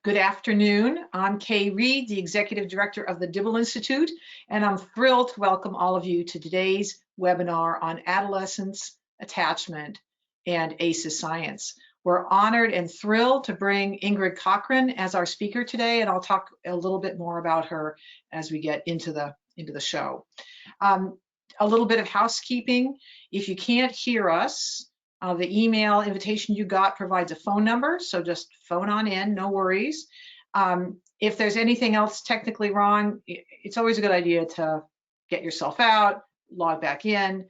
Good afternoon. I'm Kay Reed, the Executive Director of the Dibble Institute, and I'm thrilled to welcome all of you to today's webinar on adolescence, attachment, and ACEs science. We're honored and thrilled to bring Ingrid Cockhren as our speaker today, and I'll talk a little bit more about her as we get into the show. A little bit of housekeeping. If you can't hear us, the email invitation you got provides a phone number, so just phone on in, no worries. If there's anything else technically wrong, it's always a good idea to get yourself out, log back in.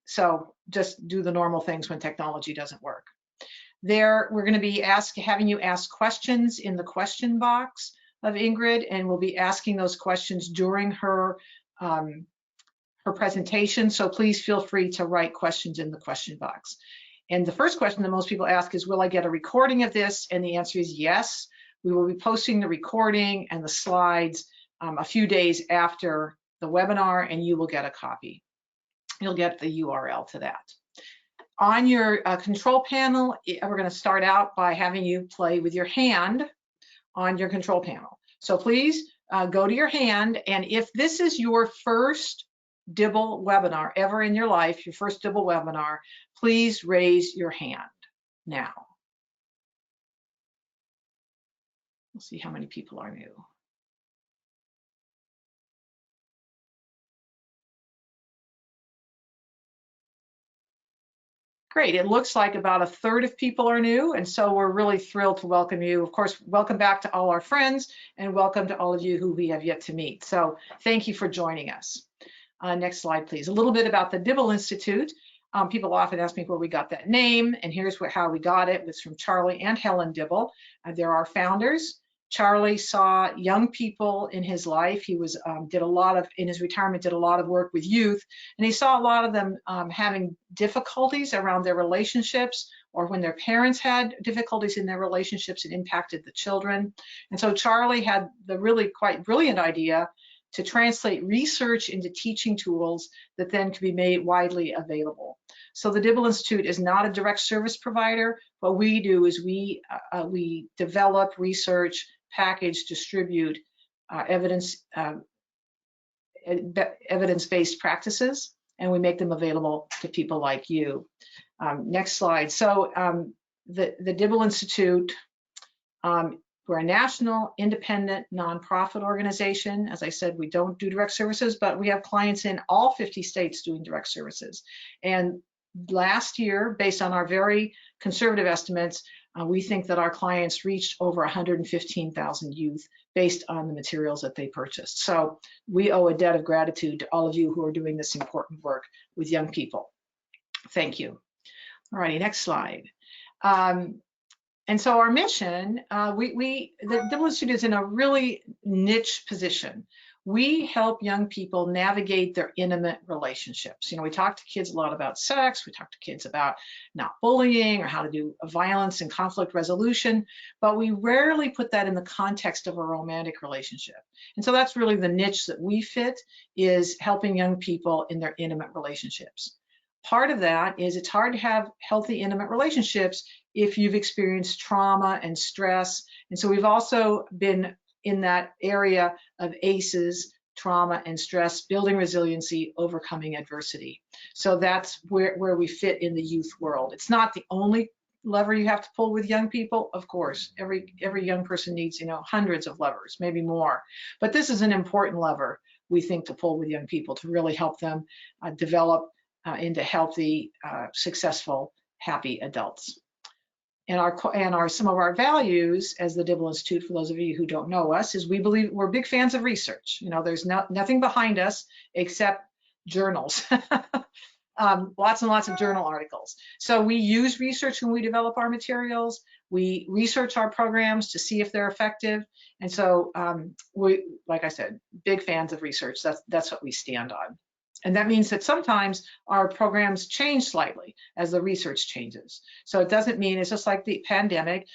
So just do the normal things when technology doesn't work. We're going to be having you ask questions in the question box of Ingrid, and we'll be asking those questions during her presentation, so please feel free to write questions in the question box. And the first question that most people ask is, will I get a recording of this? And the answer is yes. We will be posting the recording and the slides a few days after the webinar, and you will get a copy. You'll get the URL to that. On your control panel, we're going to start out by having you play with your hand on your control panel. So please go to your hand, and if this is your first Dibble webinar ever in your life, your first Dibble webinar, please raise your hand now. We'll see how many people are new. Great, it looks like about a third of people are new, and so we're really thrilled to welcome you. Of course, welcome back to all our friends, and welcome to all of you who we have yet to meet. So thank you for joining us. Next slide, please. A little bit about the Dibble Institute. People often ask me where we got that name, and here's how we got it. It was from Charlie and Helen Dibble. They're our founders. Charlie saw young people in his life. He was in his retirement, did a lot of work with youth, and he saw a lot of them having difficulties around their relationships, or when their parents had difficulties in their relationships, it impacted the children. And so Charlie had the really quite brilliant idea to translate research into teaching tools that then could be made widely available. So the Dibble Institute is not a direct service provider. What we do is we develop, research, package, distribute evidence-based practices, and we make them available to people like you. Next slide. So the Dibble Institute, we're a national, independent, nonprofit organization. As I said, we don't do direct services, but we have clients in all 50 states doing direct services. And last year, based on our very conservative estimates, we think that our clients reached over 115,000 youth based on the materials that they purchased. So we owe a debt of gratitude to all of you who are doing this important work with young people. Thank you. All righty, next slide. And so our mission, the Dibble Institute is in a really niche position. We help young people navigate their intimate relationships. You know, we talk to kids a lot about sex, we talk to kids about not bullying or how to do violence and conflict resolution, but we rarely put that in the context of a romantic relationship. And so that's really the niche that we fit, is helping young people in their intimate relationships. Part of that is it's hard to have healthy intimate relationships if you've experienced trauma and stress. And so we've also been in that area of ACEs, trauma and stress, building resiliency, overcoming adversity. So that's where we fit in the youth world. It's not the only lever you have to pull with young people. Of course, every young person needs, hundreds of levers, maybe more. But this is an important lever, we think, to pull with young people to really help them develop into healthy, successful, happy adults. And some of our values as the Dibble Institute, for those of you who don't know us, is we believe we're big fans of research. There's nothing behind us except journals, lots and lots of journal articles. So we use research when we develop our materials. We research our programs to see if they're effective. And so like I said, big fans of research. That's what we stand on. And that means that sometimes our programs change slightly as the research changes. So it doesn't mean, it's just like the pandemic,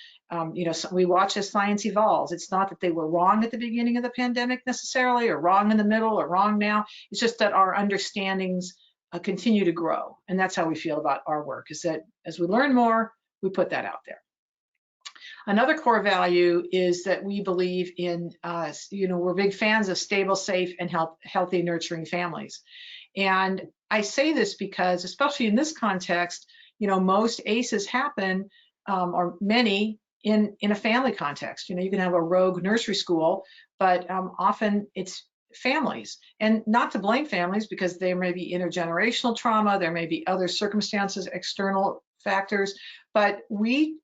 we watch as science evolves. It's not that they were wrong at the beginning of the pandemic necessarily, or wrong in the middle, or wrong now. It's just that our understandings continue to grow. And that's how we feel about our work, is that as we learn more, we put that out there. Another core value is that we believe in, we're big fans of stable, safe, and healthy, nurturing families. And I say this because, especially in this context, most ACEs happen, or many, in a family context. You can have a rogue nursery school, but often it's families. And not to blame families, because there may be intergenerational trauma, there may be other circumstances, external factors, but we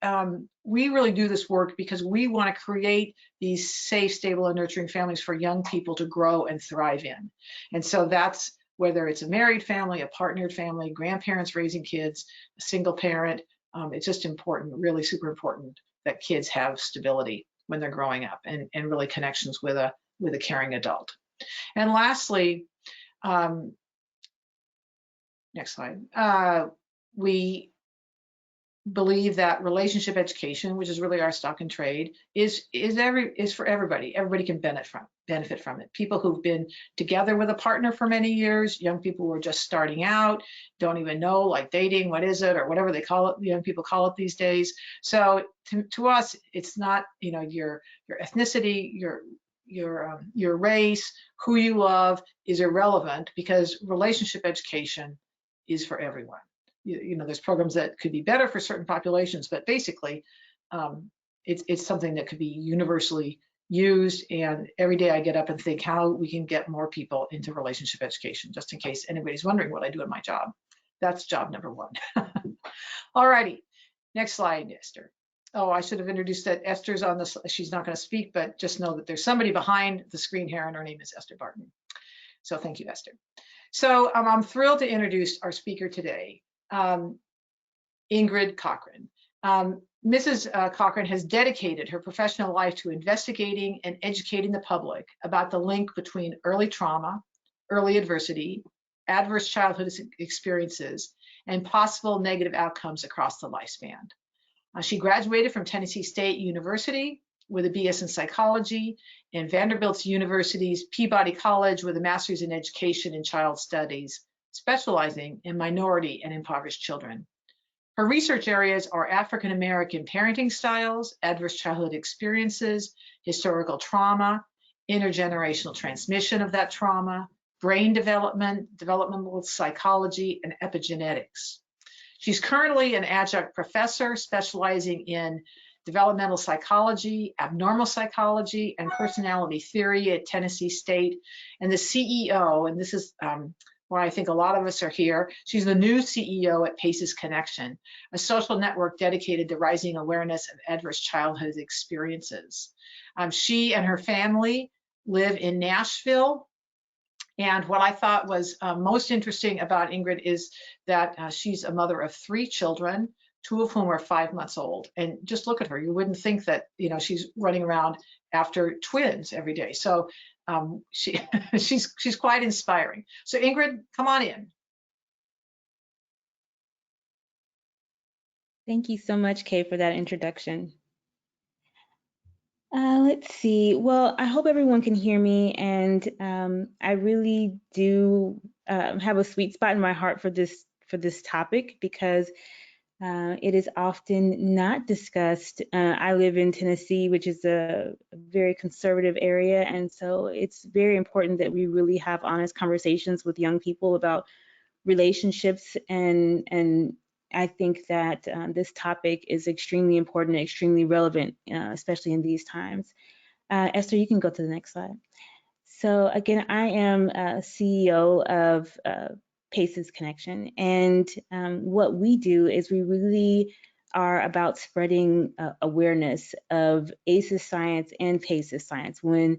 really do this work because we want to create these safe, stable, and nurturing families for young people to grow and thrive in. And so that's whether it's a married family, a partnered family, grandparents raising kids, a single parent. It's just important, really super important, that kids have stability when they're growing up, and really connections with a caring adult. And lastly, next slide, we believe that relationship education, which is really our stock and trade, is for everybody. Everybody can benefit from it. People who've been together with a partner for many years, young people who are just starting out, don't even know, like dating, what is it, or whatever they call it, young people call it these days. So to us, it's not, your ethnicity, your race, who you love is irrelevant, because relationship education is for everyone. There's programs that could be better for certain populations, but basically it's something that could be universally used. And every day I get up and think how we can get more people into relationship education, just in case anybody's wondering what I do in my job. That's job number one. All righty, next slide, Esther. Oh, I should have introduced that Esther's on this. She's not going to speak, but just know that there's somebody behind the screen here, and her name is Esther Barton. So thank you, Esther. So I'm thrilled to introduce our speaker today, Ingrid Cockhren. Mrs. Cockhren has dedicated her professional life to investigating and educating the public about the link between early trauma, early adversity, adverse childhood experiences, and possible negative outcomes across the lifespan. She graduated from Tennessee State University with a BS in psychology, and Vanderbilt University's Peabody College with a master's in education and child studies, specializing in minority and impoverished children. Her research areas are African American parenting styles, adverse childhood experiences, historical trauma, intergenerational transmission of that trauma, brain development, developmental psychology, and epigenetics. She's currently an adjunct professor specializing in developmental psychology, abnormal psychology, and personality theory at Tennessee State, and the CEO, and this is why I think a lot of us are here. She's the new CEO at Paces Connection, a social network dedicated to raising awareness of adverse childhood experiences. She and her family live in Nashville. And what I thought was most interesting about Ingrid is that she's a mother of 3 children, 2 of whom are 5 months old. And just look at her. You wouldn't think that, she's running around after twins every day. So she's quite inspiring. So Ingrid, come on in. Thank you so much, Kay, for that introduction. Let's see. Well, I hope everyone can hear me, and I really do have a sweet spot in my heart for this topic, because it is often not discussed. I live in Tennessee, which is a very conservative area, and so it's very important that we really have honest conversations with young people about relationships, and I think that this topic is extremely important and extremely relevant, especially in these times. Esther, you can go to the next slide. So again, I am CEO of Paces Connection, and what we do is we really are about spreading awareness of ACEs science and Paces science. When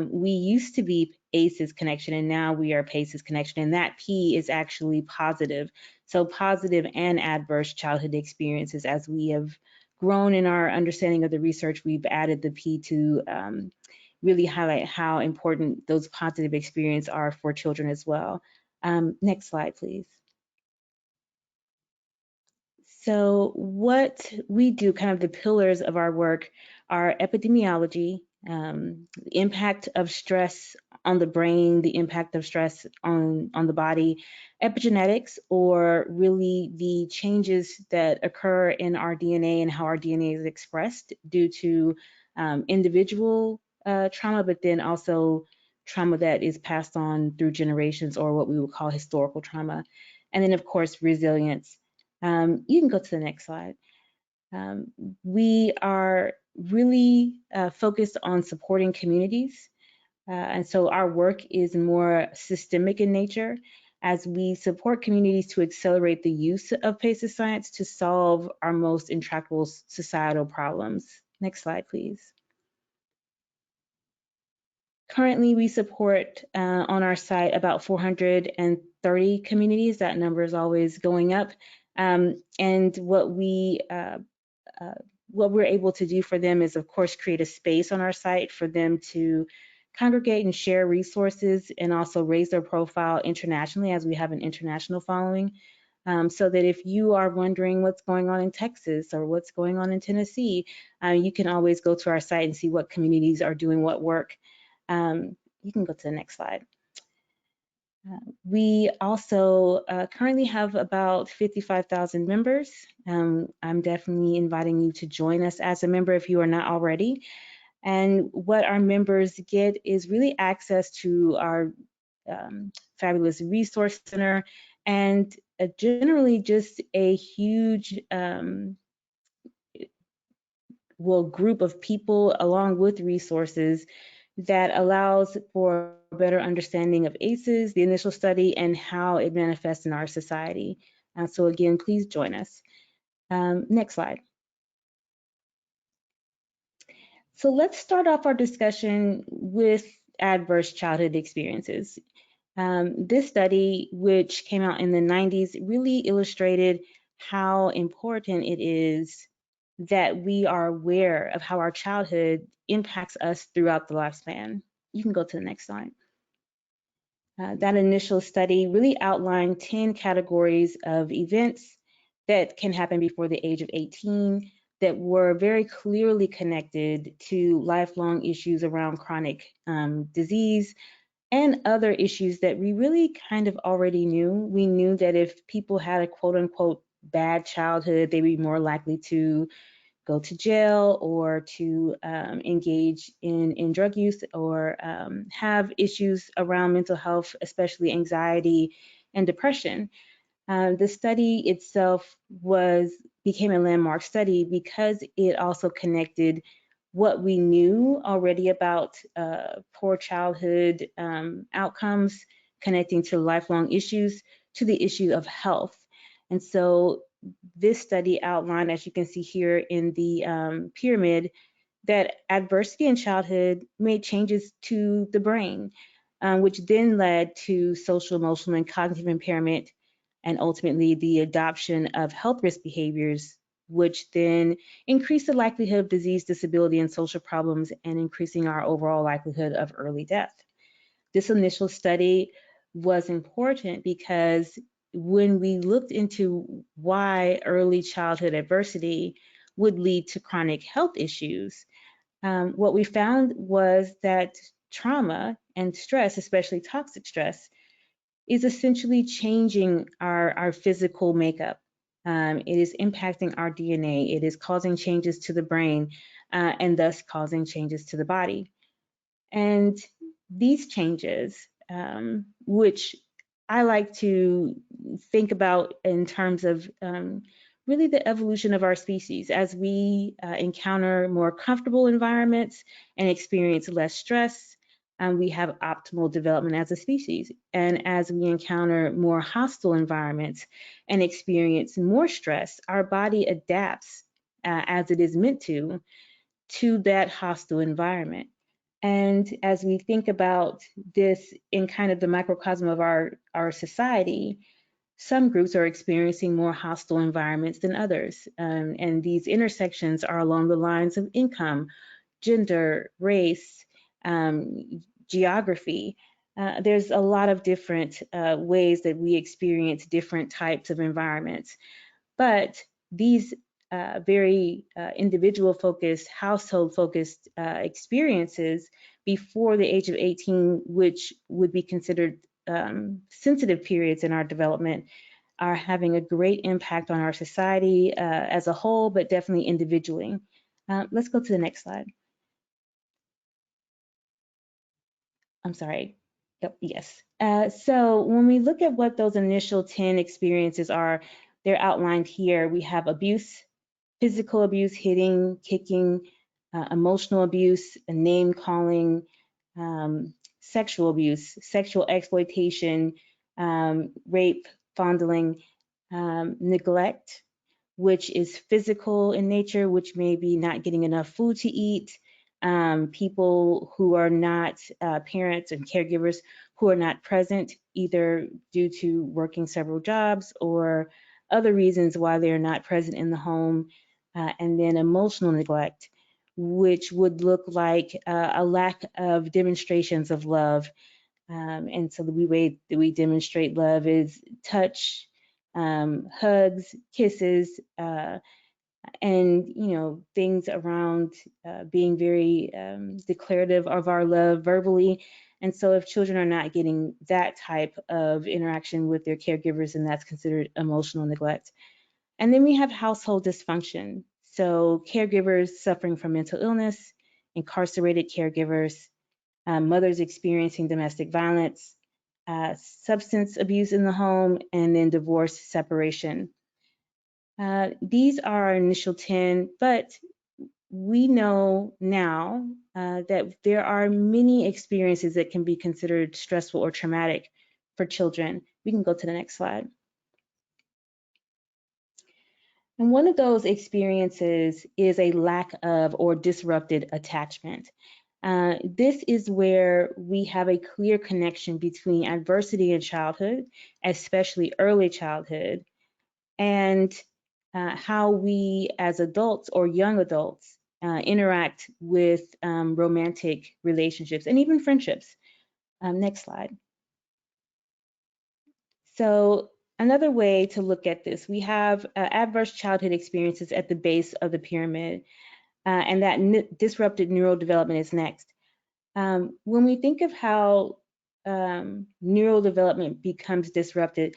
we used to be ACEs Connection, and now we are Paces Connection, and that P is actually positive. So positive and adverse childhood experiences. As we have grown in our understanding of the research, we've added the P to really highlight how important those positive experiences are for children as well. Next slide, please. So what we do, kind of the pillars of our work, are epidemiology, the impact of stress on the brain, the impact of stress on the body, epigenetics, or really the changes that occur in our DNA and how our DNA is expressed due to individual trauma, but then also trauma that is passed on through generations, or what we would call historical trauma. And then, of course, resilience. You can go to the next slide. We are really focused on supporting communities. And so our work is more systemic in nature as we support communities to accelerate the use of PACES science to solve our most intractable societal problems. Next slide, please. Currently, we support on our site about 430 communities. That number is always going up. And what we're able to do for them is, of course, create a space on our site for them to congregate and share resources, and also raise their profile internationally, as we have an international following. So that if you are wondering what's going on in Texas or what's going on in Tennessee, you can always go to our site and see what communities are doing what work. You can go to the next slide. We also currently have about 55,000 members. I'm definitely inviting you to join us as a member if you are not already. And what our members get is really access to our fabulous resource center, and generally just a huge group of people along with resources that allows for a better understanding of ACEs, the initial study, and how it manifests in our society. So again, please join us. Next slide. So let's start off our discussion with adverse childhood experiences. This study, which came out in the 90s, really illustrated how important it is that we are aware of how our childhood impacts us throughout the lifespan. You can go to the next slide. That initial study really outlined 10 categories of events that can happen before the age of 18 that were very clearly connected to lifelong issues around chronic disease and other issues that we really kind of already knew. We knew that if people had a quote unquote bad childhood, they'd be more likely to go to jail or to engage in drug use, or have issues around mental health, especially anxiety and depression. The study itself became a landmark study because it also connected what we knew already about poor childhood outcomes, connecting to lifelong issues, to the issue of health. And so this study outlined, as you can see here in the pyramid, that adversity in childhood made changes to the brain, which then led to social, emotional, and cognitive impairment, and ultimately the adoption of health risk behaviors, which then increased the likelihood of disease, disability, and social problems, and increasing our overall likelihood of early death. This initial study was important because when we looked into why early childhood adversity would lead to chronic health issues, what we found was that trauma and stress, especially toxic stress, is essentially changing our physical makeup. It is impacting our DNA. It is causing changes to the brain, and thus causing changes to the body. And these changes, which I like to think about in terms of really the evolution of our species, as we encounter more comfortable environments and experience less stress, we have optimal development as a species. And as we encounter more hostile environments and experience more stress, our body adapts as it is meant to that hostile environment. And as we think about this in kind of the microcosm of our society, some groups are experiencing more hostile environments than others. And these intersections are along the lines of income, gender, race, geography. There's a lot of different ways that we experience different types of environments. But these very individual focused, household focused experiences before the age of 18, which would be considered sensitive periods in our development, are having a great impact on our society as a whole, but definitely individually. Let's go to the next slide. I'm sorry. Yep, yes. So when we look at what those initial 10 experiences are, they're outlined here. We have abuse, physical abuse, hitting, kicking, emotional abuse, name calling, sexual abuse, sexual exploitation, rape, fondling, neglect, which is physical in nature, which may be not getting enough food to eat, people who are not parents and caregivers who are not present, either due to working several jobs or other reasons why they're not present in the home, and then emotional neglect, which would look like a lack of demonstrations of love. And so the way that we demonstrate love is touch, hugs, kisses, and things around being very declarative of our love verbally. And so if children are not getting that type of interaction with their caregivers, then that's considered emotional neglect. And then we have household dysfunction. So caregivers suffering from mental illness, incarcerated caregivers, mothers experiencing domestic violence, substance abuse in the home, and then divorce, separation. These are our initial 10, but we know now that there are many experiences that can be considered stressful or traumatic for children. We can go to the next slide. And one of those experiences is a lack of or disrupted attachment. This is where we have a clear connection between adversity in childhood, especially early childhood, and how we as adults or young adults interact with romantic relationships and even friendships. Next slide. So another way to look at this, we have adverse childhood experiences at the base of the pyramid, and that disrupted neurodevelopment is next. When we think of how neural development becomes disrupted,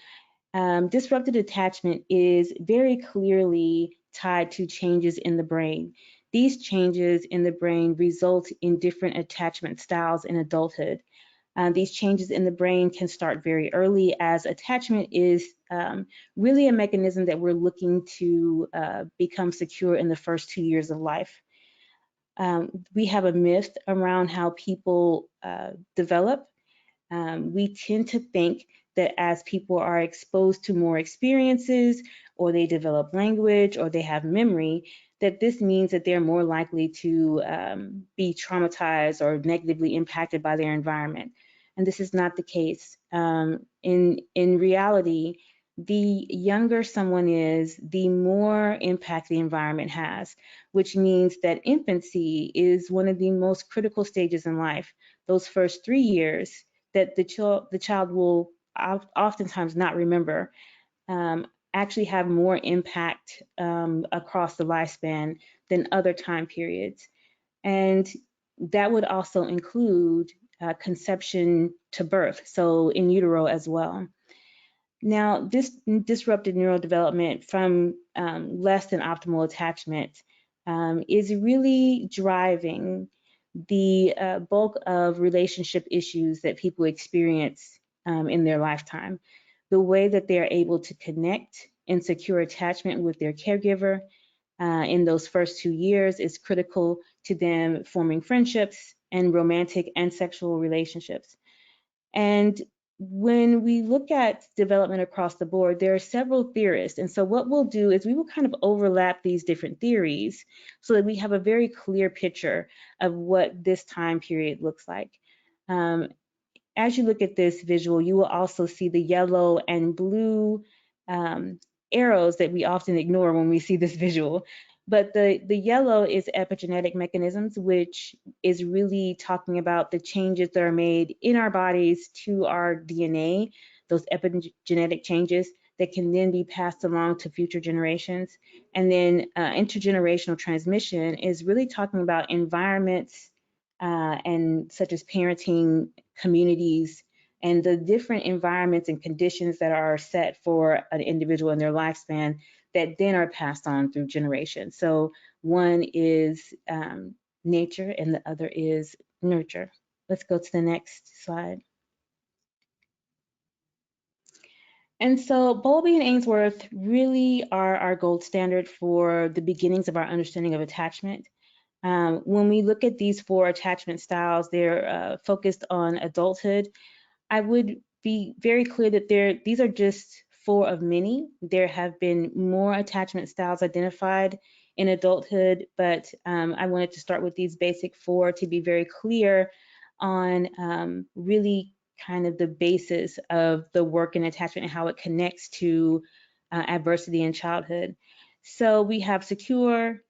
disrupted attachment is very clearly tied to changes in the brain. These changes in the brain result in different attachment styles in adulthood. These changes in the brain can start very early, as attachment is really a mechanism that we're looking to become secure in the first 2 years of life. We have a myth around how people develop. We tend to think that as people are exposed to more experiences, or they develop language, or they have memory, that this means that they're more likely to be traumatized or negatively impacted by their environment. And this is not the case. In reality, the younger someone is, the more impact the environment has, which means that infancy is one of the most critical stages in life. Those first 3 years that the child will oftentimes not remember, actually have more impact across the lifespan than other time periods. And that would also include conception to birth, so in utero as well. Now, this disrupted neurodevelopment from less than optimal attachment is really driving the bulk of relationship issues that people experience in their lifetime. The way that they're able to connect and secure attachment with their caregiver in those first 2 years is critical to them forming friendships and romantic and sexual relationships. And when we look at development across the board, there are several theorists. And so what we'll do is we will kind of overlap these different theories so that we have a very clear picture of what this time period looks like. As you look at this visual, you will also see the yellow and blue arrows that we often ignore when we see this visual. But the yellow is epigenetic mechanisms, which is really talking about the changes that are made in our bodies to our DNA, those epigenetic changes that can then be passed along to future generations. And then intergenerational transmission is really talking about environments and such as parenting, communities, and the different environments and conditions that are set for an individual in their lifespan that then are passed on through generations. So one is nature and the other is nurture. Let's go to the next slide. And so Bowlby and Ainsworth really are our gold standard for the beginnings of our understanding of attachment. When we look at these 4 attachment styles, they're focused on adulthood. I would be very clear that these are just 4 of many. There have been more attachment styles identified in adulthood, but I wanted to start with these basic 4 to be very clear on really kind of the basis of the work in attachment and how it connects to adversity in childhood. So we have secure,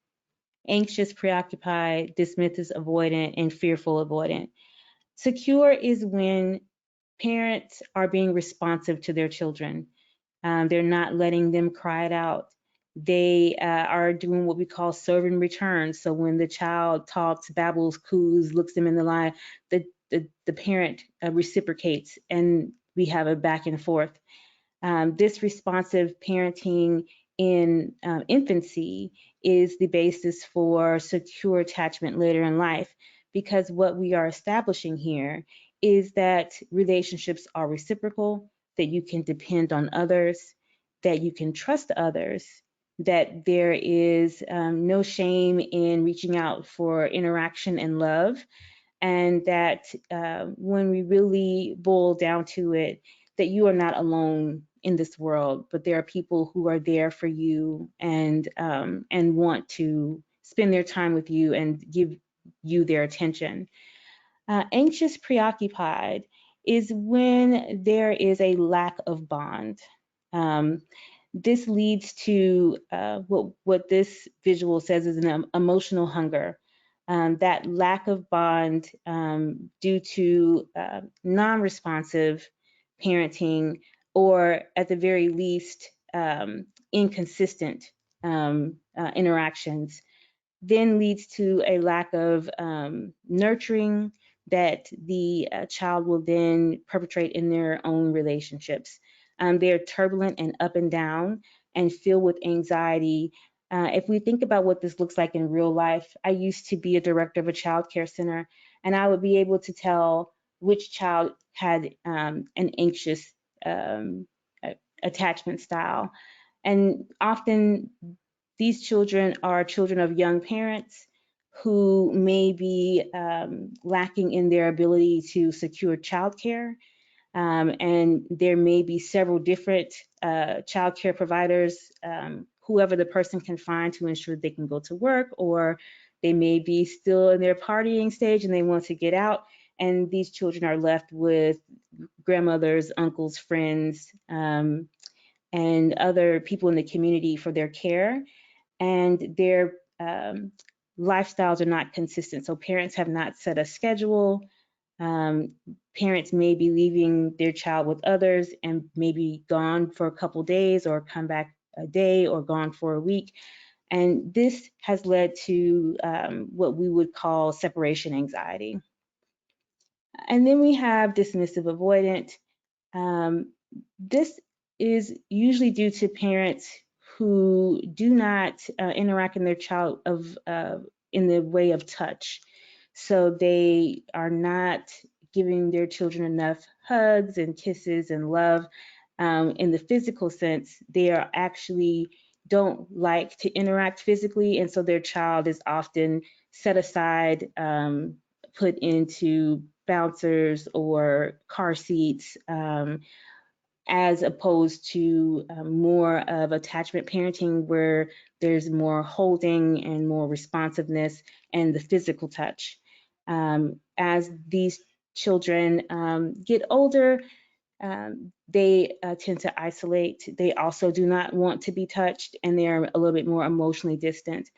anxious, preoccupied, dismissive, avoidant, and fearful avoidant. Secure is when parents are being responsive to their children. They're not letting them cry it out. They are doing what we call serve and return. So when the child talks, babbles, coos, looks them in the eye, the parent reciprocates, and we have a back and forth. This responsive parenting in infancy is the basis for secure attachment later in life, because what we are establishing here is that relationships are reciprocal, that you can depend on others, that you can trust others, that there is no shame in reaching out for interaction and love, and that when we really boil down to it, that you are not alone in this world, but there are people who are there for you and want to spend their time with you and give you their attention. Anxious preoccupied is when there is a lack of bond. This leads to what this visual says is an emotional hunger. That lack of bond due to non-responsive parenting, or at the very least, inconsistent interactions, then leads to a lack of nurturing that the child will then perpetrate in their own relationships. They're turbulent and up and down and filled with anxiety. If we think about what this looks like in real life, I used to be a director of a child care center, and I would be able to tell which child had an anxious attachment style. And often these children are children of young parents who may be lacking in their ability to secure childcare. And there may be several different child care providers, whoever the person can find to ensure they can go to work, or they may be still in their partying stage and they want to get out. And these children are left with grandmothers, uncles, friends, and other people in the community for their care. And their lifestyles are not consistent. So parents have not set a schedule. Parents may be leaving their child with others and maybe gone for a couple days, or come back a day, or gone for a week. And this has led to what we would call separation anxiety. And then we have dismissive avoidant. This is usually due to parents who do not interact in their child in the way of touch. So they are not giving their children enough hugs and kisses and love. In the physical sense, they are actually don't like to interact physically, and so their child is often set aside, put into bouncers or car seats, as opposed to more of attachment parenting, where there's more holding and more responsiveness and the physical touch. As these children get older, they tend to isolate. They also do not want to be touched, and they're a little bit more emotionally distant.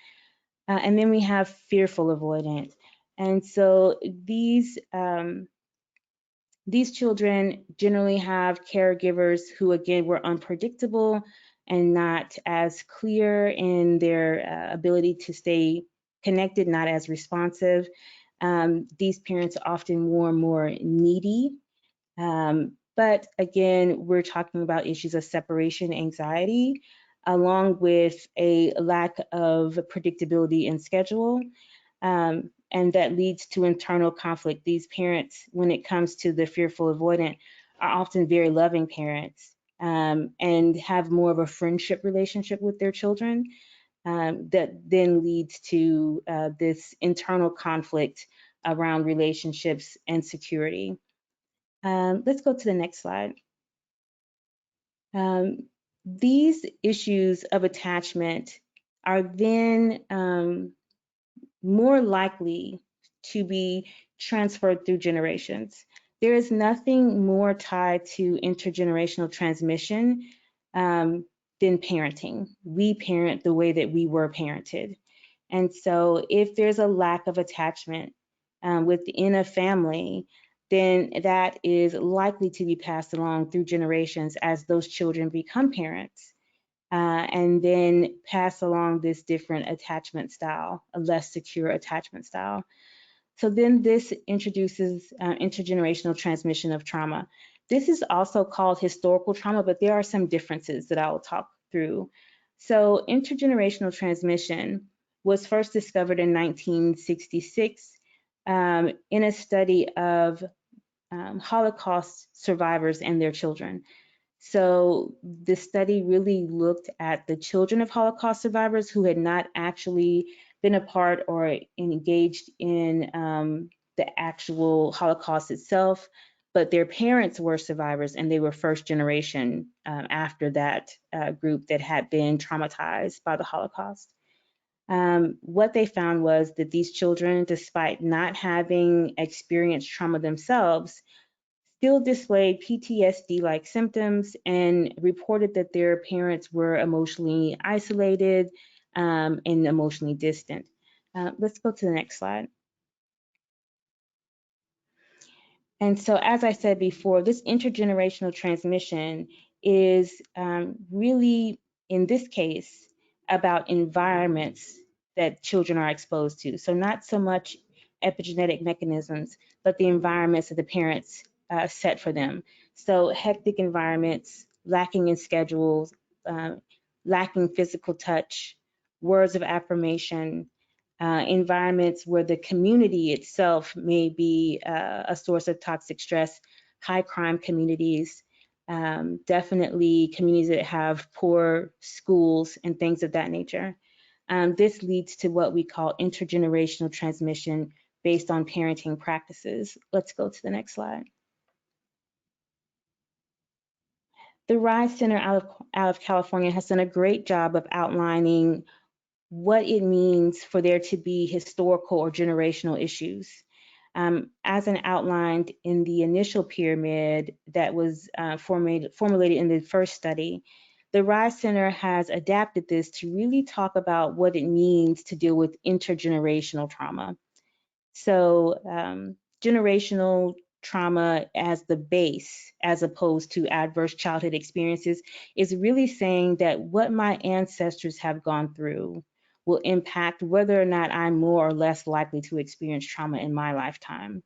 And then we have fearful avoidant. And so these These children generally have caregivers who, again, were unpredictable and not as clear in their ability to stay connected, not as responsive. These parents are often more needy. But again, we're talking about issues of separation anxiety, along with a lack of predictability in schedule. And that leads to internal conflict. These parents, when it comes to the fearful avoidant, are often very loving parents, and have more of a friendship relationship with their children, that then leads to this internal conflict around relationships and security. Let's go to the next slide. These issues of attachment are then more likely to be transferred through generations. There is nothing more tied to intergenerational transmission than parenting. We parent the way that we were parented. And so if there's a lack of attachment within a family, then that is likely to be passed along through generations as those children become parents. And then pass along this different attachment style, a less secure attachment style. So then this introduces intergenerational transmission of trauma. This is also called historical trauma, but there are some differences that I will talk through. So intergenerational transmission was first discovered in 1966 in a study of Holocaust survivors and their children. So the study really looked at the children of Holocaust survivors who had not actually been a part or engaged in the actual Holocaust itself, but their parents were survivors and they were first generation after that group that had been traumatized by the Holocaust. What they found was that these children, despite not having experienced trauma themselves, still displayed PTSD-like symptoms and reported that their parents were emotionally isolated and emotionally distant. Let's go to the next slide. And so, as I said before, this intergenerational transmission is really, in this case, about environments that children are exposed to. So not so much epigenetic mechanisms, but the environments that the parents set for them. So hectic environments, lacking in schedules, lacking physical touch, words of affirmation, environments where the community itself may be a source of toxic stress, high crime communities, definitely communities that have poor schools and things of that nature. This leads to what we call intergenerational transmission based on parenting practices. Let's go to the next slide. The RISE Center out of California has done a great job of outlining what it means for there to be historical or generational issues. As an outlined in the initial pyramid that was formulated in the first study, the RISE Center has adapted this to really talk about what it means to deal with intergenerational trauma. So generational trauma as the base, as opposed to adverse childhood experiences, is really saying that what my ancestors have gone through will impact whether or not I'm more or less likely to experience trauma in my lifetime.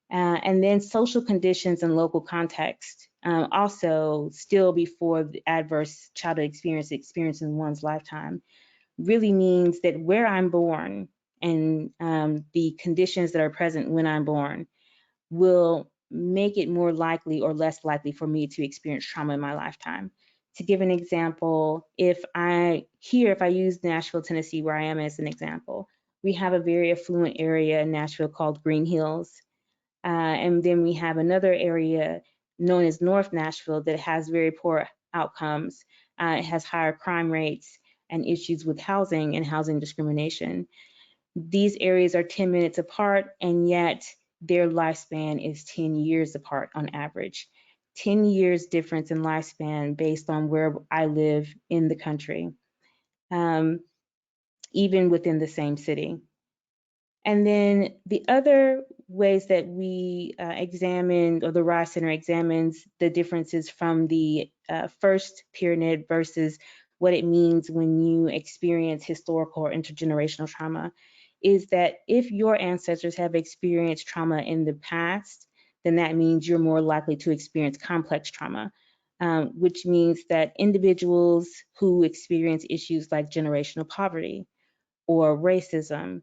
And then social conditions and local context, also still before the adverse childhood experience in one's lifetime, really means that where I'm born and the conditions that are present when I'm born will make it more likely or less likely for me to experience trauma in my lifetime. To give an example, if I use Nashville, Tennessee, where I am as an example, we have a very affluent area in Nashville called Green Hills. And then we have another area known as North Nashville that has very poor outcomes. It has higher crime rates and issues with housing and housing discrimination. These areas are 10 minutes apart, and yet their lifespan is 10 years apart on average. 10 years difference in lifespan based on where I live in the country, even within the same city. And then the other ways that we examined, or the RISE Center examines the differences from the first pyramid versus what it means when you experience historical or intergenerational trauma, is that if your ancestors have experienced trauma in the past, then that means you're more likely to experience complex trauma, which means that individuals who experience issues like generational poverty or racism,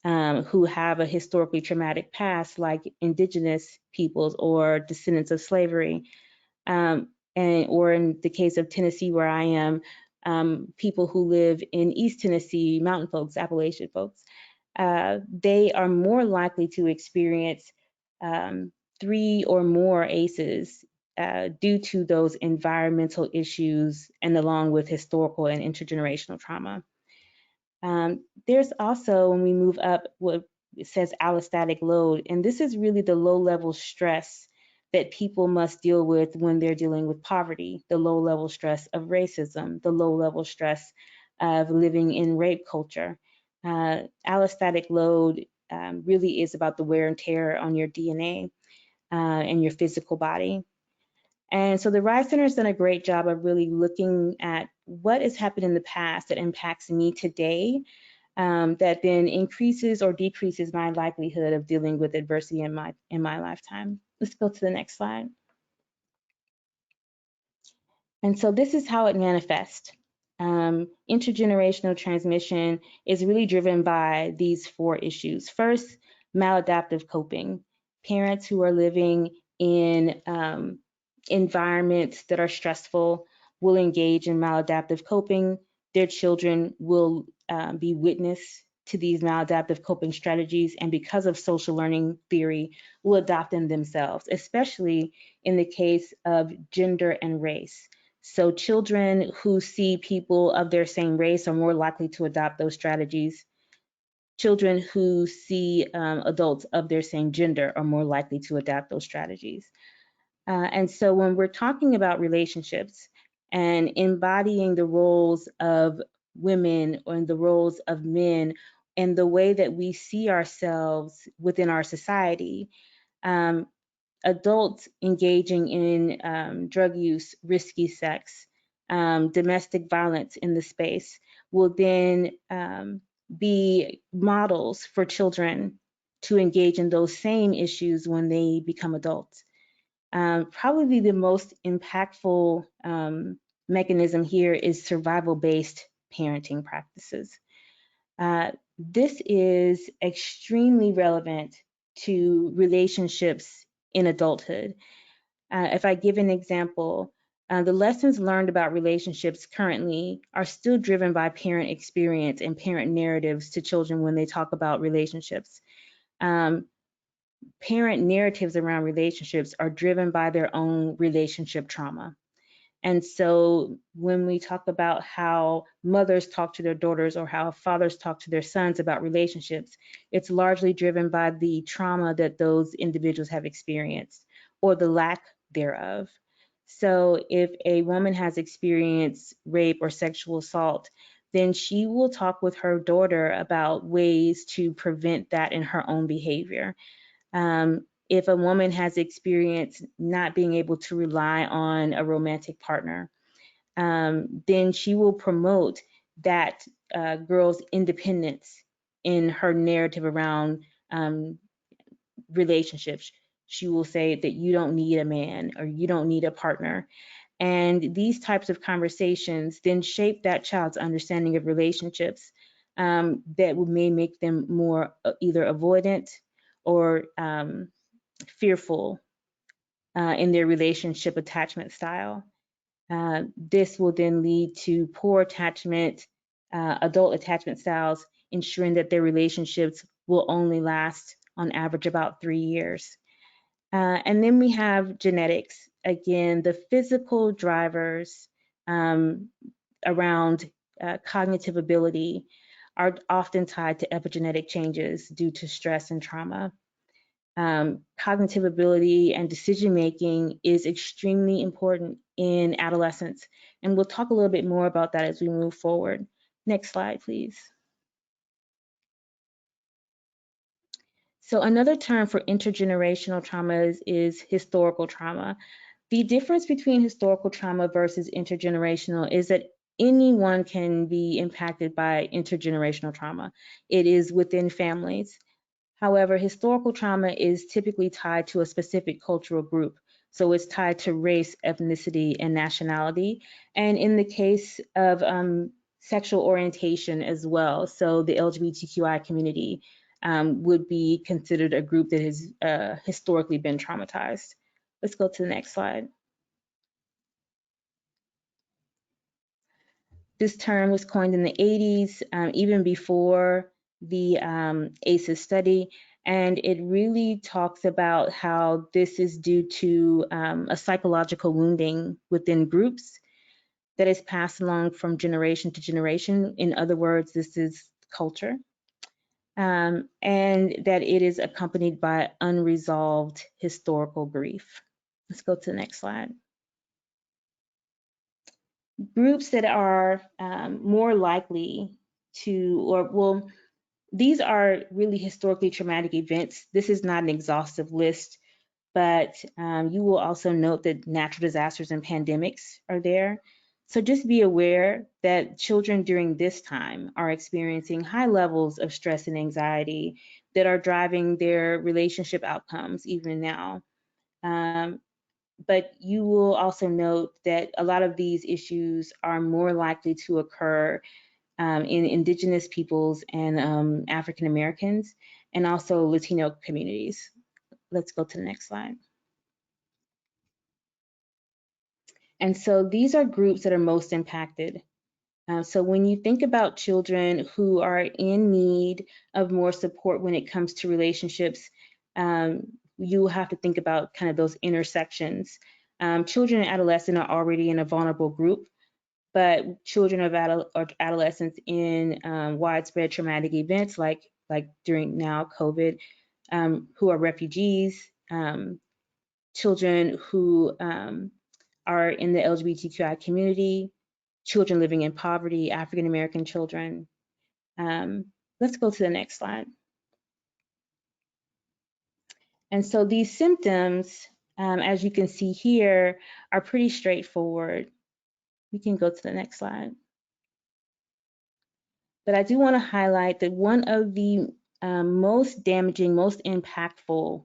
who have a historically traumatic past, like indigenous peoples or descendants of slavery, or in the case of Tennessee, where I am, people who live in East Tennessee, mountain folks, Appalachian folks, they are more likely to experience 3 or more ACEs due to those environmental issues and along with historical and intergenerational trauma. There's also, when we move up, what it says allostatic load, and this is really the low-level stress that people must deal with when they're dealing with poverty, the low-level stress of racism, the low-level stress of living in rape culture. Allostatic load really is about the wear and tear on your DNA and your physical body. And so the RISE Center has done a great job of really looking at what has happened in the past that impacts me today, that then increases or decreases my likelihood of dealing with adversity in my lifetime. Let's go to the next slide. And so this is how it manifests. Intergenerational transmission is really driven by these 4 issues. First, maladaptive coping. Parents who are living in environments that are stressful will engage in maladaptive coping. Their children will be witness to these maladaptive coping strategies, and because of social learning theory, will adopt them themselves, especially in the case of gender and race. So children who see people of their same race are more likely to adopt those strategies. Children who see adults of their same gender are more likely to adopt those strategies. And so when we're talking about relationships and embodying the roles of women or the roles of men and the way that we see ourselves within our society, adults engaging in drug use, risky sex, domestic violence in the space will then be models for children to engage in those same issues when they become adults. Probably the most impactful mechanism here is survival-based parenting practices. This is extremely relevant to relationships in adulthood. If I give an example, the lessons learned about relationships currently are still driven by parent experience and parent narratives to children when they talk about relationships. Parent narratives around relationships are driven by their own relationship trauma. And so when we talk about how mothers talk to their daughters or how fathers talk to their sons about relationships, it's largely driven by the trauma that those individuals have experienced or the lack thereof. So if a woman has experienced rape or sexual assault, then she will talk with her daughter about ways to prevent that in her own behavior. If a woman has experienced not being able to rely on a romantic partner, then she will promote that girl's independence in her narrative around relationships. She will say that you don't need a man or you don't need a partner. And these types of conversations then shape that child's understanding of relationships that may make them more either avoidant or fearful in their relationship attachment style. This will then lead to poor attachment, adult attachment styles, ensuring that their relationships will only last on average about 3 years. And then we have genetics. Again, the physical drivers around cognitive ability are often tied to epigenetic changes due to stress and trauma. Cognitive ability and decision making is extremely important in adolescence. And we'll talk a little bit more about that as we move forward. Next slide, please. So another term for intergenerational trauma is historical trauma. The difference between historical trauma versus intergenerational is that anyone can be impacted by intergenerational trauma. It is within families. However, historical trauma is typically tied to a specific cultural group. So it's tied to race, ethnicity, and nationality. And in the case of sexual orientation as well, so the LGBTQI community would be considered a group that has historically been traumatized. Let's go to the next slide. This term was coined in the 80s, even before the ACEs study, and it really talks about how this is due to a psychological wounding within groups that is passed along from generation to generation. In other words, this is culture, and that it is accompanied by unresolved historical grief. Let's go to the next slide. Groups that are more likely to, or well, these are really historically traumatic events. This is not an exhaustive list, but you will also note that natural disasters and pandemics are there. So just be aware that children during this time are experiencing high levels of stress and anxiety that are driving their relationship outcomes even now. But you will also note that a lot of these issues are more likely to occur in Indigenous peoples and African Americans, and also Latino communities. Let's go to the next slide. And so these are groups that are most impacted. So when you think about children who are in need of more support when it comes to relationships, you have to think about kind of those intersections. Children and adolescents are already in a vulnerable group, but children of adolescents in widespread traumatic events like during now COVID, who are refugees, children who are in the LGBTQI community, children living in poverty, African American children. Let's go to the next slide. And so these symptoms, as you can see here, are pretty straightforward. We can go to the next slide. But I do want to highlight that one of the most damaging, most impactful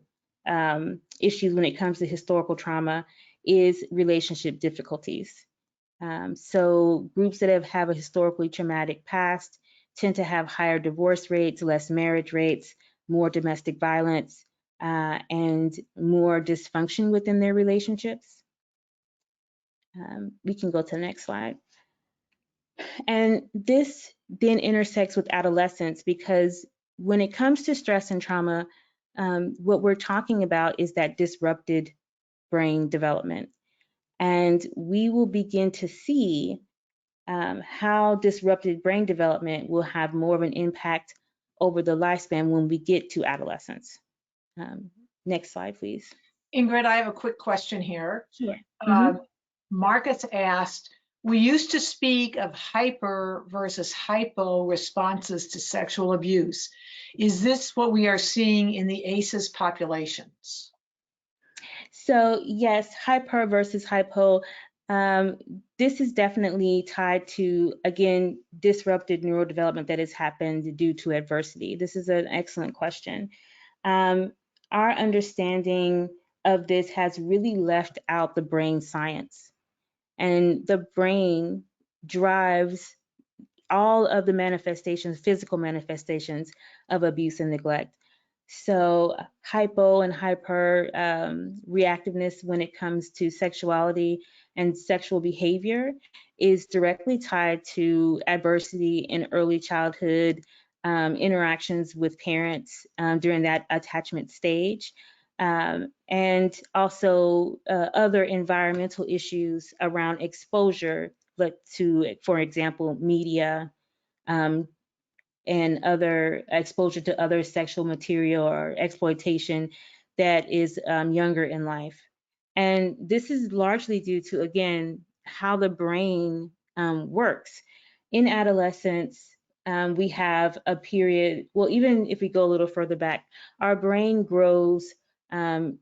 issues when it comes to historical trauma is relationship difficulties. So groups that have a historically traumatic past tend to have higher divorce rates, less marriage rates, more domestic violence, and more dysfunction within their relationships. We can go to the next slide. And this then intersects with adolescence, because when it comes to stress and trauma, what we're talking about is that disrupted brain development. And we will begin to see how disrupted brain development will have more of an impact over the lifespan when we get to adolescence. Next slide, please. Ingrid, I have a quick question here. Sure. Marcus asked, we used to speak of hyper versus hypo responses to sexual abuse. Is this what we are seeing in the ACEs populations? So yes, hyper versus hypo. This is definitely tied to, again, disrupted neurodevelopment that has happened due to adversity. This is an excellent question. Our understanding of this has really left out the brain science. And the brain drives all of the manifestations, physical manifestations of abuse and neglect. So hypo and hyper reactiveness when it comes to sexuality and sexual behavior is directly tied to adversity in early childhood, interactions with parents during that attachment stage, and also other environmental issues around exposure, like to, for example, media, and other exposure to other sexual material or exploitation that is younger in life. And this is largely due to, again, how the brain works. In adolescence, we have a period, well, even if we go a little further back, our brain grows upon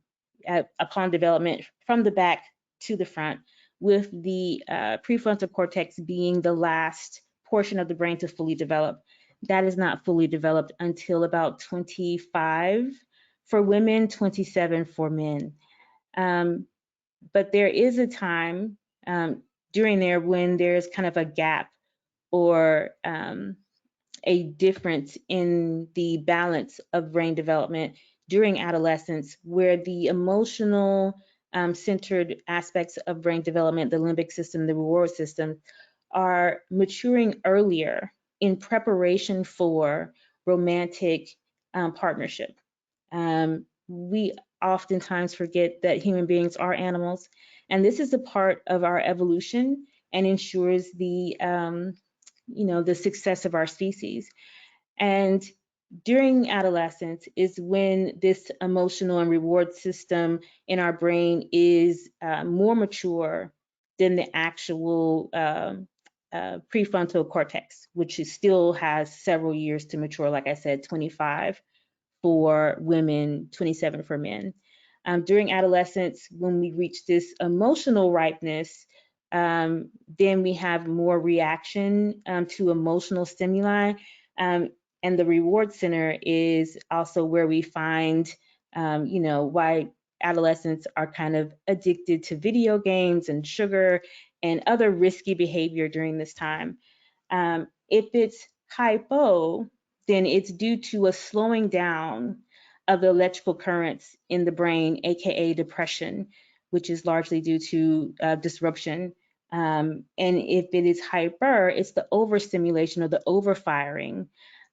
development from the back to the front, with the prefrontal cortex being the last portion of the brain to fully develop. That is not fully developed until about 25 for women, 27 for men. But there is a time during there when there's kind of a gap or a difference in the balance of brain development during adolescence, where the emotional centered aspects of brain development, the limbic system, the reward system, are maturing earlier in preparation for romantic partnership. We oftentimes forget that human beings are animals, and this is a part of our evolution and ensures the the success of our species. And during adolescence is when this emotional and reward system in our brain is more mature than the actual prefrontal cortex, which still has several years to mature. Like I said, 25 for women, 27 for men. During adolescence, when we reach this emotional ripeness, then we have more reaction to emotional stimuli. And the reward center is also where we find, why adolescents are kind of addicted to video games and sugar and other risky behavior during this time. If it's hypo, then it's due to a slowing down of the electrical currents in the brain, aka depression, which is largely due to disruption. And if it is hyper, it's the overstimulation or the overfiring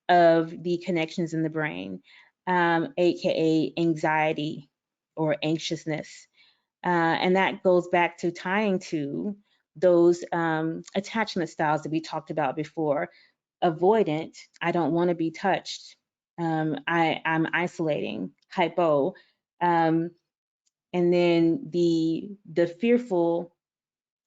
of the connections in the brain, aka anxiety or anxiousness. And that goes back to tying to those attachment styles that we talked about before. Avoidant, I don't want to be touched. I'm isolating, hypo. And then the fearful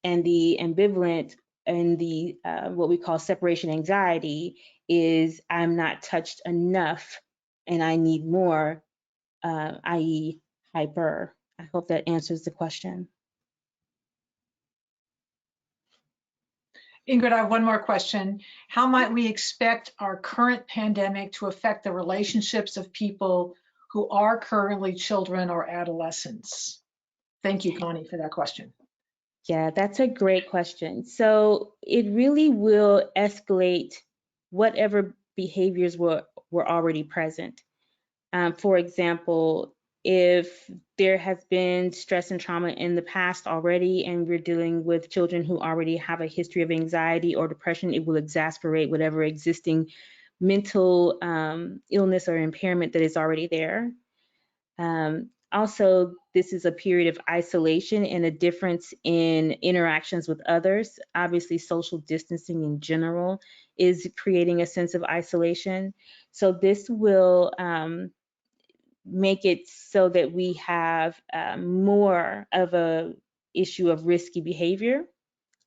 and the ambivalent and the what we call separation anxiety is I'm not touched enough and I need more, i.e. hyper. I hope that answers the question. Ingrid, I have one more question. How might we expect our current pandemic to affect the relationships of people who are currently children or adolescents? Thank you, Connie, for that question. Yeah, that's a great question. So it really will escalate whatever behaviors were already present. For example, if there has been stress and trauma in the past already, and we're dealing with children who already have a history of anxiety or depression, it will exacerbate whatever existing mental illness or impairment that is already there. Also, this is a period of isolation and a difference in interactions with others. Obviously, social distancing in general is creating a sense of isolation. So this will make it so that we have more of a issue of risky behavior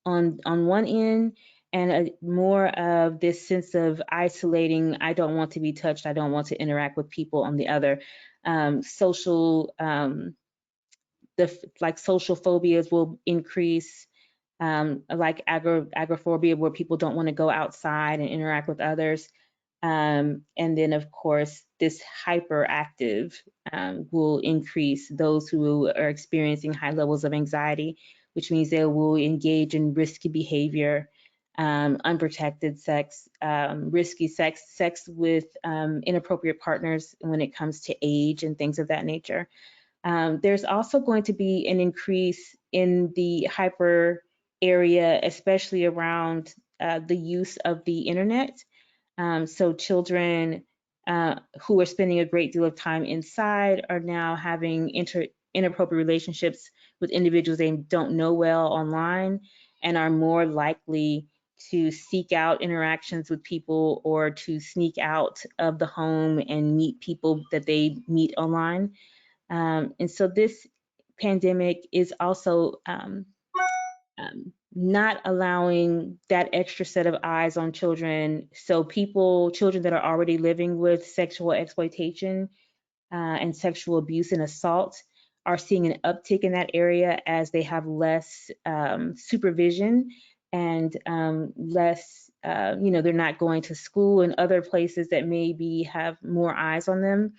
on one end, and more of this sense of isolating. I don't want to be touched. I don't want to interact with people on the other. Social social phobias will increase, like agoraphobia, where people don't want to go outside and interact with others. And then, of course, this hyperactive will increase those who are experiencing high levels of anxiety, which means they will engage in risky behavior, unprotected sex, risky sex with inappropriate partners when it comes to age and things of that nature. There's also going to be an increase in the hyper area, especially around the use of the internet. So children who are spending a great deal of time inside are now having inappropriate relationships with individuals they don't know well online, and are more likely to seek out interactions with people or to sneak out of the home and meet people that they meet online. And so this pandemic is also not allowing that extra set of eyes on children. So children that are already living with sexual exploitation and sexual abuse and assault are seeing an uptick in that area as they have less supervision and less, they're not going to school and other places that maybe have more eyes on them.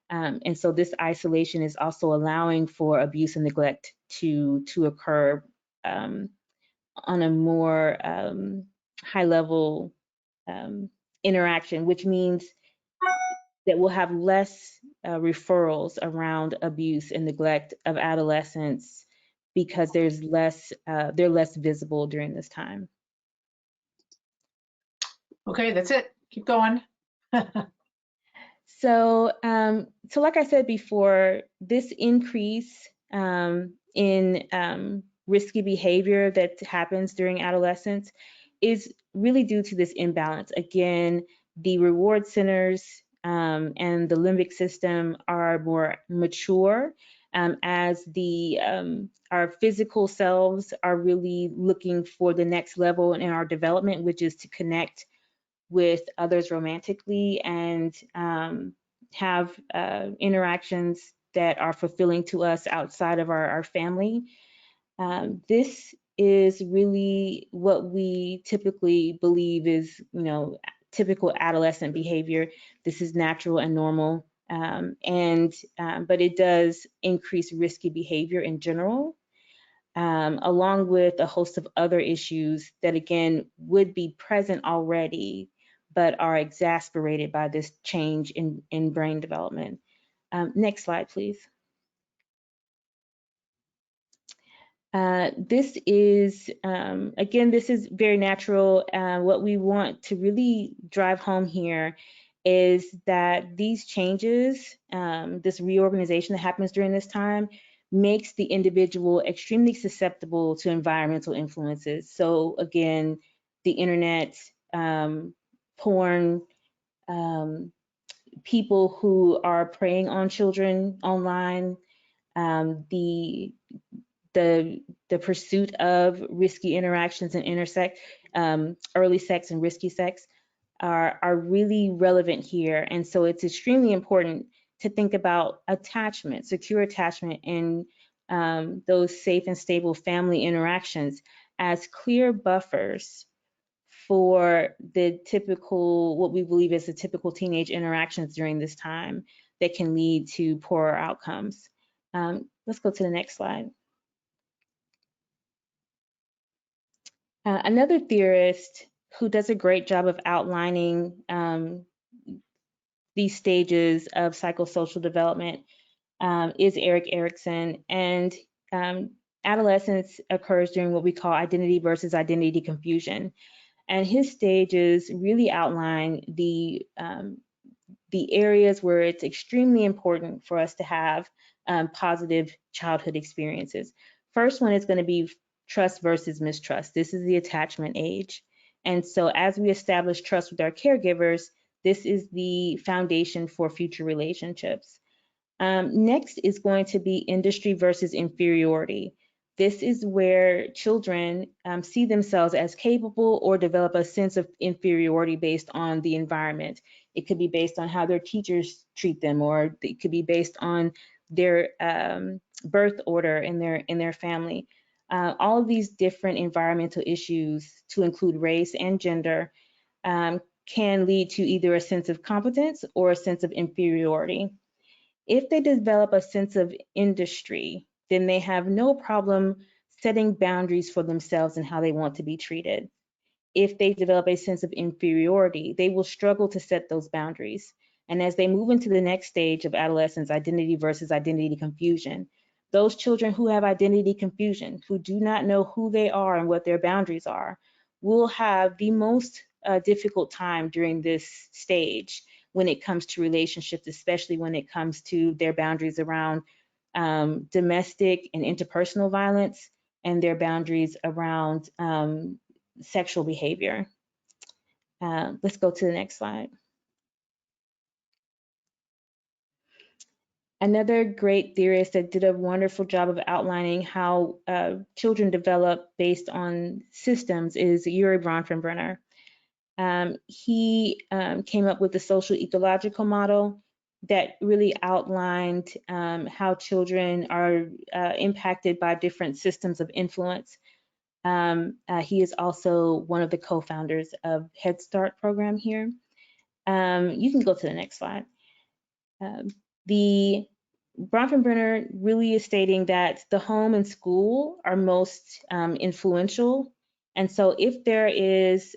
And so this isolation is also allowing for abuse and neglect to occur on a more high level interaction, which means that we'll have less referrals around abuse and neglect of adolescents because they're less visible during this time. Okay, that's it. Keep going. So like I said before, this increase in risky behavior that happens during adolescence is really due to this imbalance. Again, the reward centers and the limbic system are more mature as our physical selves are really looking for the next level in our development, which is to connect with others romantically and have interactions that are fulfilling to us outside of our family. This is really what we typically believe is, typical adolescent behavior. This is natural and normal, but it does increase risky behavior in general. Along with a host of other issues that, again, would be present already, but are exacerbated by this change in brain development. Next slide, please. This is, again, this is very natural. What we want to really drive home here is that these changes, this reorganization that happens during this time, makes the individual extremely susceptible to environmental influences. So again, the internet, porn, people who are preying on children online, the pursuit of risky interactions and early sex and risky sex are really relevant here. And so it's extremely important to think about attachment, secure attachment, and those safe and stable family interactions as clear buffers for the typical, what we believe is the typical teenage interactions during this time that can lead to poorer outcomes. Let's go to the next slide. Another theorist who does a great job of outlining these stages of psychosocial development is Erik Erikson. And adolescence occurs during what we call identity versus identity confusion. And his stages really outline the areas where it's extremely important for us to have positive childhood experiences. First one is going to be trust versus mistrust. This is the attachment age. And so as we establish trust with our caregivers, this is the foundation for future relationships. Next is going to be industry versus inferiority. This is where children see themselves as capable or develop a sense of inferiority based on the environment. It could be based on how their teachers treat them, or it could be based on their birth order in their family. All of these different environmental issues, to include race and gender, can lead to either a sense of competence or a sense of inferiority. If they develop a sense of industry, then they have no problem setting boundaries for themselves and how they want to be treated. If they develop a sense of inferiority, they will struggle to set those boundaries. And as they move into the next stage of adolescence, identity versus identity confusion, those children who have identity confusion, who do not know who they are and what their boundaries are, will have the most difficult time during this stage when it comes to relationships, especially when it comes to their boundaries around domestic and interpersonal violence and their boundaries around sexual behavior. Let's go to the next slide. Another great theorist that did a wonderful job of outlining how children develop based on systems is Yuri Bronfenbrenner. He came up with the social ecological model that really outlined how children are impacted by different systems of influence. He is also one of the co-founders of Head Start program here. You can go to the next slide. The Bronfenbrenner really is stating that the home and school are most influential. And so if there is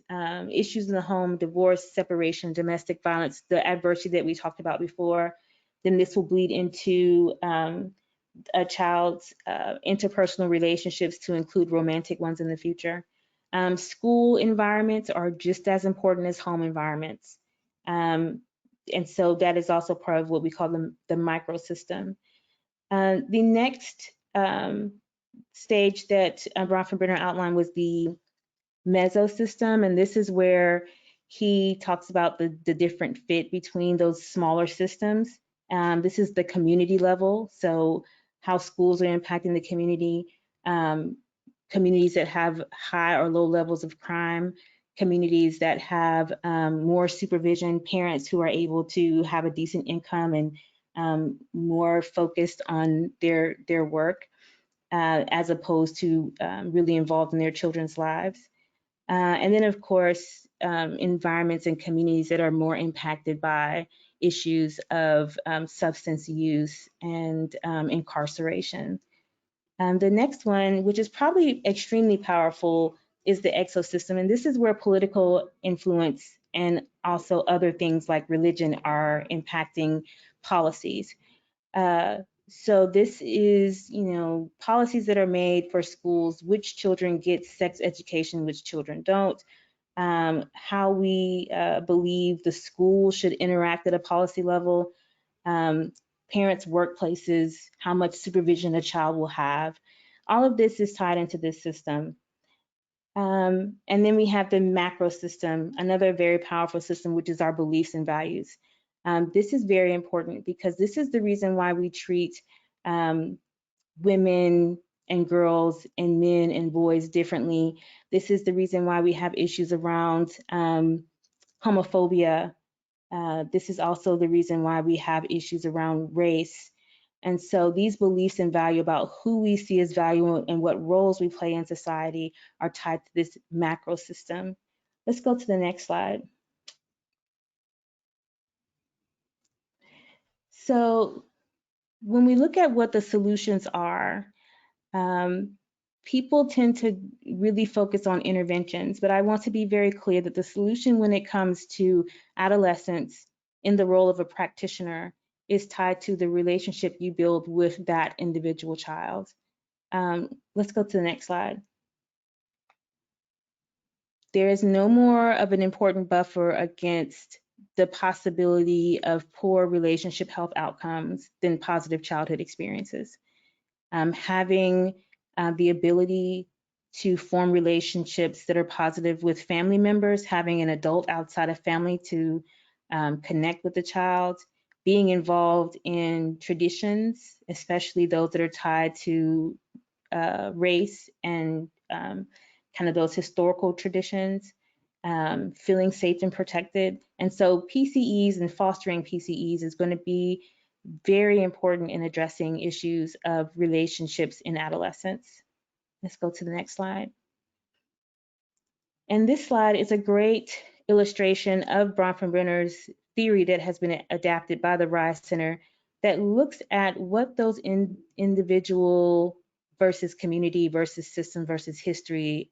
issues in the home, divorce, separation, domestic violence, the adversity that we talked about before, then this will bleed into a child's interpersonal relationships to include romantic ones in the future. School environments are just as important as home environments. And so that is also part of what we call the microsystem. The next stage that Bronfenbrenner outlined was the mesosystem, and this is where he talks about the different fit between those smaller systems. This is the community level, so how schools are impacting the community, communities that have high or low levels of crime, communities that have more supervision, parents who are able to have a decent income and more focused on their work as opposed to really involved in their children's lives. And then, of course, environments and communities that are more impacted by issues of substance use and incarceration. The next one, which is probably extremely powerful, is the exosystem. And this is where political influence and also other things like religion are impacting policies. So this is, policies that are made for schools, which children get sex education, which children don't, how we believe the school should interact at a policy level, parents' workplaces, how much supervision a child will have. All of this is tied into this system. And then we have the macro system, another very powerful system, which is our beliefs and values. This is very important because this is the reason why we treat women and girls and men and boys differently. This is the reason why we have issues around homophobia. This is also the reason why we have issues around race. And so these beliefs and value about who we see as valuable and what roles we play in society are tied to this macro system. Let's go to the next slide. So when we look at what the solutions are, people tend to really focus on interventions, but I want to be very clear that the solution when it comes to adolescence in the role of a practitioner is tied to the relationship you build with that individual child. Let's go to the next slide. There is no more of an important buffer against the possibility of poor relationship health outcomes than positive childhood experiences. Having the ability to form relationships that are positive with family members, having an adult outside of family to connect with the child, being involved in traditions, especially those that are tied to race and kind of those historical traditions, feeling safe and protected. And so PCEs and fostering PCEs is going to be very important in addressing issues of relationships in adolescence. Let's go to the next slide. And this slide is a great illustration of Bronfenbrenner's theory that has been adapted by the Rise Center that looks at what those individual versus community versus system versus history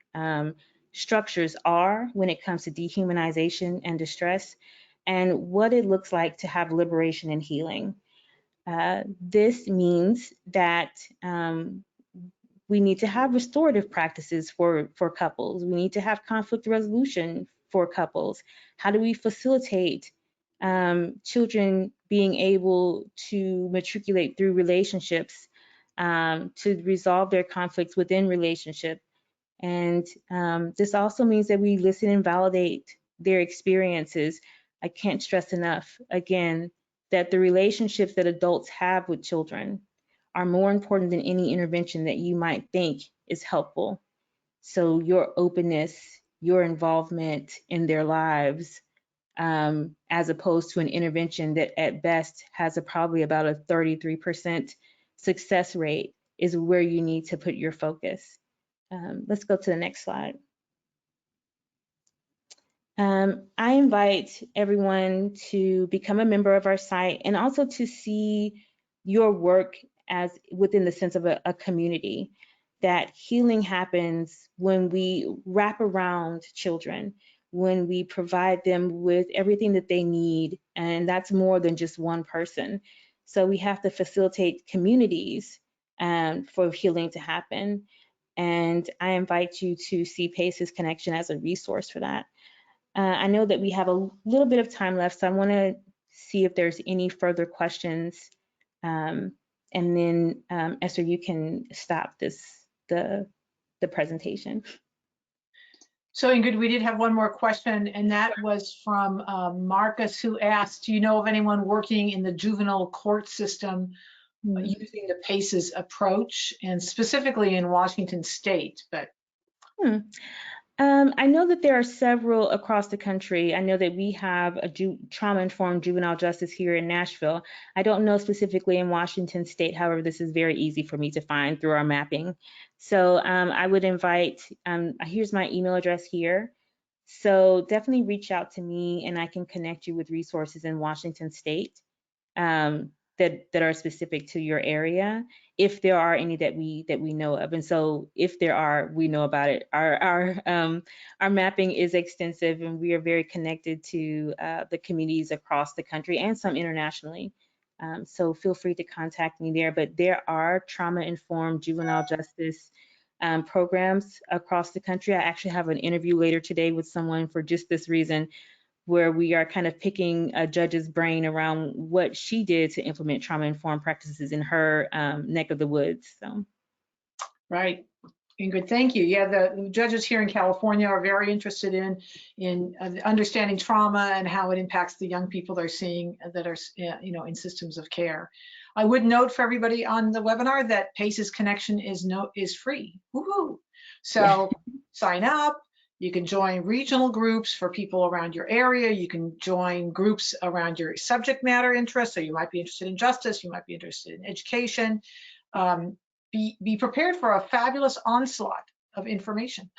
structures are when it comes to dehumanization and distress, and what it looks like to have liberation and healing. This means that we need to have restorative practices for couples. We need to have conflict resolution for couples. How do we facilitate children being able to matriculate through relationships to resolve their conflicts within relationship? And this also means that we listen and validate their experiences. I can't stress enough, again, that the relationships that adults have with children are more important than any intervention that you might think is helpful. So your openness, your involvement in their lives, as opposed to an intervention that at best has probably about a 33% success rate, is where you need to put your focus. Let's go to the next slide. I invite everyone to become a member of our site and also to see your work as within the sense of a community. That healing happens when we wrap around children, when we provide them with everything that they need, and that's more than just one person. So we have to facilitate communities for healing to happen. And I invite you to see PACE's Connection as a resource for that. I know that we have a little bit of time left, so I want to see if there's any further questions. And then Esther, you can stop the presentation. So Ingrid, we did have one more question, and that was from Marcus, who asked, do you know of anyone working in the juvenile court system using the PACES approach, and specifically in Washington State? But I know that there are several across the country. I know that we have a trauma-informed juvenile justice here in Nashville. I don't know specifically in Washington State. However, this is very easy for me to find through our mapping. So I would invite, here's my email address here. So definitely reach out to me and I can connect you with resources in Washington State that are specific to your area, if there are any that we know of. And so if there are, we know about it. Our mapping is extensive, and we are very connected to the communities across the country and some internationally. So feel free to contact me there. But there are trauma-informed juvenile justice programs across the country. I actually have an interview later today with someone for just this reason, where we are kind of picking a judge's brain around what she did to implement trauma-informed practices in her neck of the woods. So, right, Ingrid, thank you. Yeah, the judges here in California are very interested in understanding trauma and how it impacts the young people they're seeing that are, in systems of care. I would note for everybody on the webinar that PACE's Connection is free. Woohoo! So sign up. You can join regional groups for people around your area. You can join groups around your subject matter interests. So you might be interested in justice. You might be interested in education. Be prepared for a fabulous onslaught of information.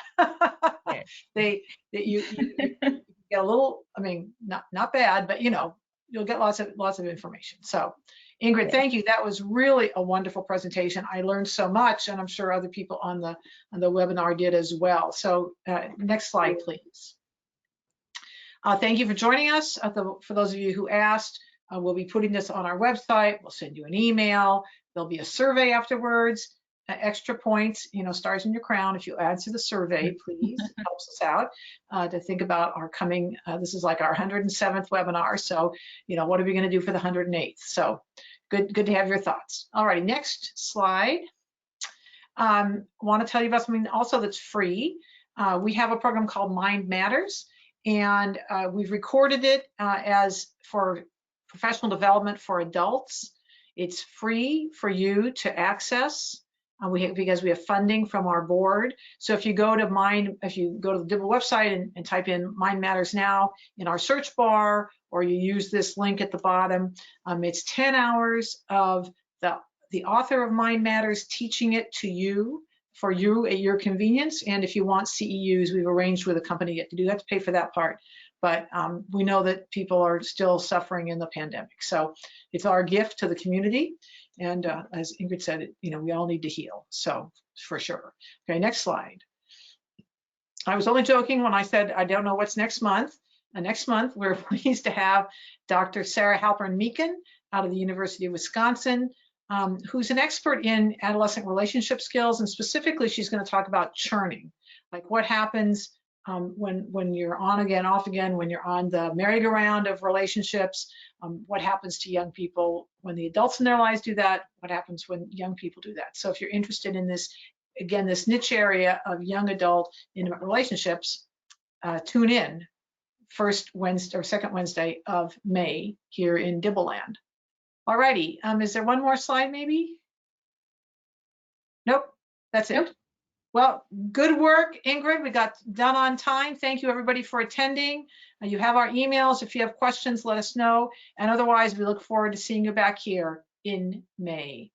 You get a little, I mean, not bad, but you'll get lots of information. So Ingrid, thank you. That was really a wonderful presentation. I learned so much, and I'm sure other people on the webinar did as well. So next slide, please. Thank you for joining us. For those of you who asked, we'll be putting this on our website. We'll send you an email. There'll be a survey afterwards. Extra points, stars in your crown if you answer the survey, please. It helps us out to think about our coming, this is like our 107th webinar. So, what are we going to do for the 108th? So good to have your thoughts. All right, next slide. I want to tell you about something also that's free. We have a program called Mind Matters, and we've recorded it as for professional development for adults. It's free for you to access. Because we have funding from our board. So if you go to the Dibble website and type in Mind Matters Now in our search bar, or you use this link at the bottom, it's 10 hours of the author of Mind Matters teaching it to you, for you at your convenience. And if you want CEUs, we've arranged with a company to do that, to pay for that part. But we know that people are still suffering in the pandemic. So it's our gift to the community. And as Ingrid said, we all need to heal. So for sure. Okay, next slide. I was only joking when I said I don't know what's next month. Next month, we're pleased to have Dr. Sarah Halpern-Meakin out of the University of Wisconsin, who's an expert in adolescent relationship skills. And specifically, she's going to talk about churning, like what happens when you're on again, off again, when you're on the merry-go-round of relationships, what happens to young people when the adults in their lives do that, what happens when young people do that. So if you're interested in this, again, this niche area of young adult intimate relationships, tune in first Wednesday or second Wednesday of May here in Dibble land. Alrighty, is there one more slide maybe? Nope, that's it. Nope. Well, good work, Ingrid. We got done on time. Thank you, everybody, for attending. You have our emails. If you have questions, let us know. And otherwise, we look forward to seeing you back here in May.